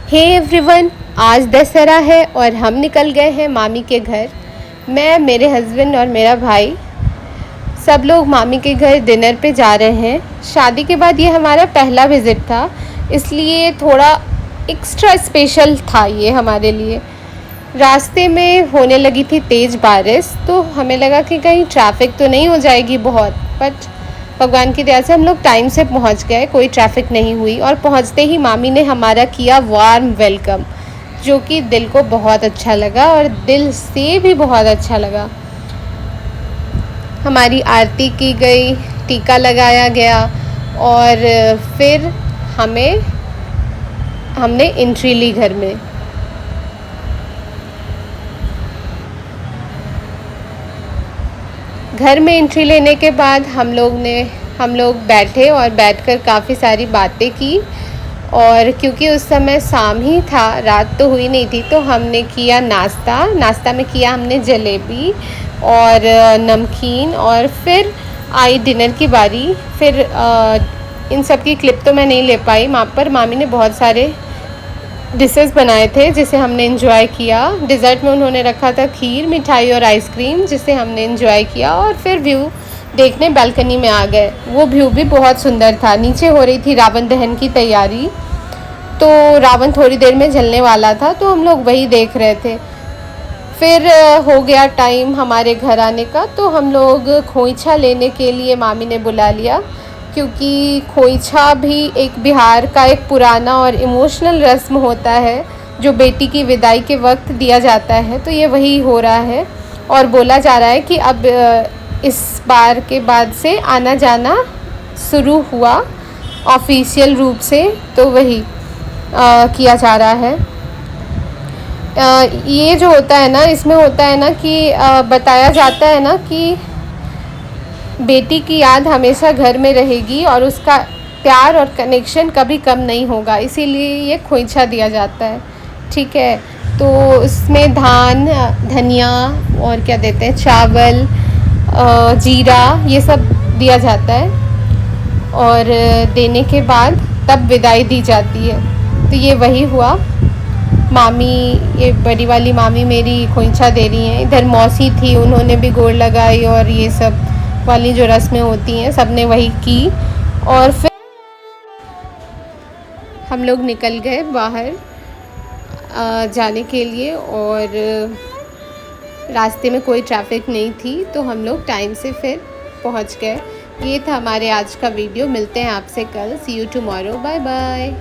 Hey everyone, आज दशहरा है और हम निकल गए हैं मामी के घर। मैं, मेरे हस्बैंड और मेरा भाई सब लोग मामी के घर डिनर पे जा रहे हैं। शादी के बाद ये हमारा पहला विज़िट था, इसलिए थोड़ा एक्स्ट्रा स्पेशल था ये हमारे लिए। रास्ते में होने लगी थी तेज़ बारिश, तो हमें लगा कि कहीं ट्रैफिक तो नहीं हो जाएगी बहुत, बट भगवान की दया से हम लोग टाइम से पहुंच गए, कोई ट्रैफिक नहीं हुई। और पहुंचते ही मामी ने हमारा किया वार्म वेलकम, जो कि दिल को बहुत अच्छा लगा और दिल से भी बहुत अच्छा लगा। हमारी आरती की गई, टीका लगाया गया और फिर हमने एंट्री ली घर में। घर में एंट्री लेने के बाद हम लोग बैठे और बैठकर काफ़ी सारी बातें की। और क्योंकि उस समय शाम ही था, रात तो हुई नहीं थी, तो हमने किया नाश्ता में किया हमने जलेबी और नमकीन। और फिर आई डिनर की बारी। फिर इन सब की क्लिप तो मैं नहीं ले पाई, वहाँ पर मामी ने बहुत सारे डिशेस बनाए थे जिसे हमने एंजॉय किया। डिज़र्ट में उन्होंने रखा था खीर, मिठाई और आइसक्रीम, जिसे हमने एंजॉय किया। और फिर व्यू देखने बालकनी में आ गए। वो व्यू भी बहुत सुंदर था। नीचे हो रही थी रावण दहन की तैयारी, तो रावण थोड़ी देर में जलने वाला था, तो हम लोग वही देख रहे थे। फिर हो गया टाइम हमारे घर आने का, तो हम लोग खोइछा लेने के लिए मामी ने बुला लिया, क्योंकि खोइछा भी एक बिहार का एक पुराना और इमोशनल रस्म होता है, जो बेटी की विदाई के वक्त दिया जाता है। तो ये वही हो रहा है और बोला जा रहा है कि अब इस बार के बाद से आना जाना शुरू हुआ ऑफिशियल रूप से, तो वही किया जा रहा है। ये जो होता है ना, इसमें होता है ना कि बताया जाता है ना कि बेटी की याद हमेशा घर में रहेगी और उसका प्यार और कनेक्शन कभी कम नहीं होगा, इसीलिए ये खोइछा दिया जाता है। ठीक है, तो इसमें धान, धनिया और क्या देते हैं, चावल, जीरा, ये सब दिया जाता है। और देने के बाद तब विदाई दी जाती है। तो ये वही हुआ। मामी, ये बड़ी वाली मामी मेरी खोइछा दे रही हैं। इधर मौसी थी, उन्होंने भी गोड़ लगाई और ये सब वाली जो रस्में होती हैं सब ने वही की। और फिर हम लोग निकल गए बाहर जाने के लिए, और रास्ते में कोई ट्रैफिक नहीं थी, तो हम लोग टाइम से फिर पहुंच गए। ये था हमारे आज का वीडियो। मिलते हैं आपसे कल। See you tomorrow. Bye bye.